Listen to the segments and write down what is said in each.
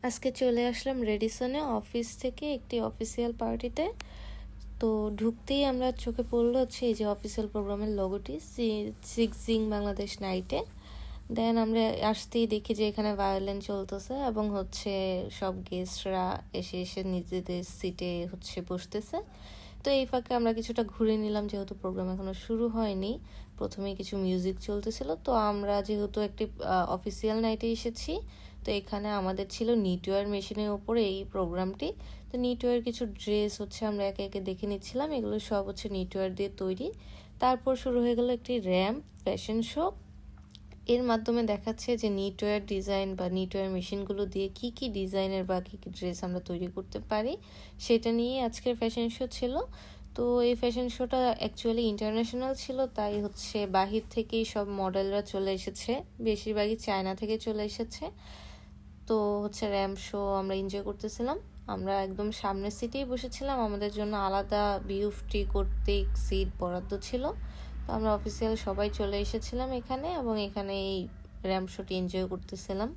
আজকে চলে আসলাম রেডিসনে অফিস থেকে একটি অফিসিয়াল পার্টিতে। তো ঢুকতেই আমরা চোখে পড়লো হচ্ছে এই যে অফিসিয়াল প্রোগ্রামের লোগোটি সিক্সজিং বাংলাদেশ নাইটে। দেন আমরা আসতেই দেখি যে এখানে ভায়োলিন চলতেছে এবং হচ্ছে সব গেস্টরা এসে এসে নিজেদের সিটে হচ্ছে বসতেছে। তো এই ফাঁকে আমরা কিছুটা ঘুরে নিলাম, যেহেতু প্রোগ্রাম এখনো শুরু হয়নি, প্রথমেই কিছু মিউজিক চলতেছিল। তো আমরা যেহেতু একটি অফিসিয়াল নাইটে এসেছি, তো এখানে আমাদের ছিল নিটওয়্যার মেশিনের ওপরে এই প্রোগ্রামটি। তো নিটওয়্যার কিছু ড্রেস হচ্ছে আমরা একে একে দেখে নিচ্ছিলাম, এগুলো সব হচ্ছে নিটওয়্যার দিয়ে তৈরি। তারপর শুরু হয়ে গেল একটি র্যাম্প ফ্যাশন শো। এর মাধ্যমে দেখাচ্ছে যে নিটওয়্যার ডিজাইন বা নিটওয়্যার মেশিনগুলো দিয়ে কি কি ডিজাইনের বা কী কী ড্রেস আমরা তৈরি করতে পারি, সেটা নিয়ে আজকের ফ্যাশন শো ছিল। তো এই ফ্যাশন শোটা অ্যাকচুয়ালি ইন্টারন্যাশনাল ছিল, তাই হচ্ছে বাহির থেকেই সব মডেলরা চলে এসেছে, বেশিরভাগই চায়না থেকে চলে এসেছে। তো হচ্ছে র্যাম্প শো আমরা এনজয় করতেছিলাম। আমরা একদম সামনের সিটেই বসেছিলাম, আমাদের জন্য আলাদা বিউটি কর্তৃক সিট বরাদ্দ ছিল। তো আমরা অফিসিয়াল সবাই চলে এসেছিলাম এখানে, এবং এখানে এই র্যাম্প শোটি এনজয় করতেছিলাম।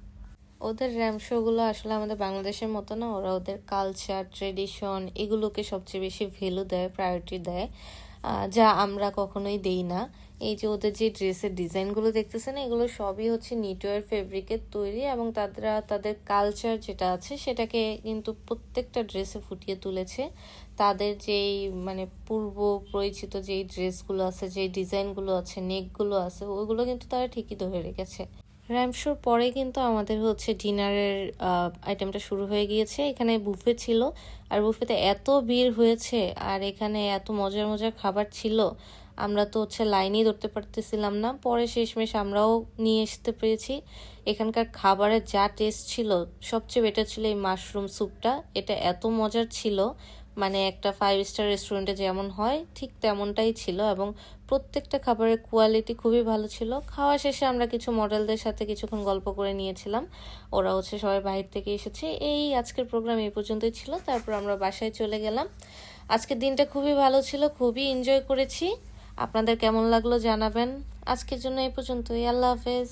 ওদের র্যাম্প শোগুলো আসলে আমাদের বাংলাদেশের মতো না, ওরা ওদের কালচার ট্রেডিশন এগুলোকে সবচেয়ে বেশি ভ্যালু দেয়, প্রায়োরিটি দেয়, যা আমরা কখনোই দেই না। এই যে ওদের যে ড্রেসের ডিজাইনগুলো দেখতেছেন, এগুলো সবই হচ্ছে নিটওয়্যার ফেব্রিকের তৈরি, এবং তারা তাদের কালচার যেটা আছে সেটাকে কিন্তু প্রত্যেকটা ড্রেসে ফুটিয়ে তুলেছে। তাদের যেই মানে পূর্ব পরিচিত যেই ড্রেসগুলো আছে, যেই ডিজাইনগুলো আছে, নেকগুলো আছে, ওইগুলো কিন্তু তারা ঠিকই ধরে রেখেছে। র্যাম্প শোর পরে কিন্তু আমাদের হচ্ছে ডিনারের আইটেমটা শুরু হয়ে গিয়েছে। এখানে বুফে ছিল, আর বুফেতে এত ভিড় হয়েছে, আর এখানে এত মজার মজার খাবার ছিল, আমরা তো হচ্ছে লাইনই ধরতে পারতেছিলাম না। পরে শেষমেশ আমরাও নিয়ে আসতে পেরেছি। এখানকার খাবারের যা টেস্ট ছিল, সবচেয়ে বেটার ছিল এই মাশরুম স্যুপটা। এটা এত মজার ছিল, মানে একটা 5 স্টার রেস্টুরেন্টে যেমন হয় ঠিক তেমনটাই ছিল, এবং প্রত্যেকটা খাবারের কোয়ালিটি খুবই ভালো ছিল। খাওয়া শেষে আমরা কিছু মডেলদের সাথে কিছুক্ষণ গল্প করে নিয়েছিলাম, ওরা হচ্ছে সবাই বাইরে থেকে এসেছে। এই আজকের প্রোগ্রাম এই পর্যন্তই ছিল, তারপর আমরা বাসায় চলে গেলাম। আজকের দিনটা খুবই ভালো ছিল, খুবই এনজয় করেছি। আপনাদের কেমন লাগলো জানাবেন। আজকের জন্য এই পর্যন্তই, আল্লাহ হাফেজ।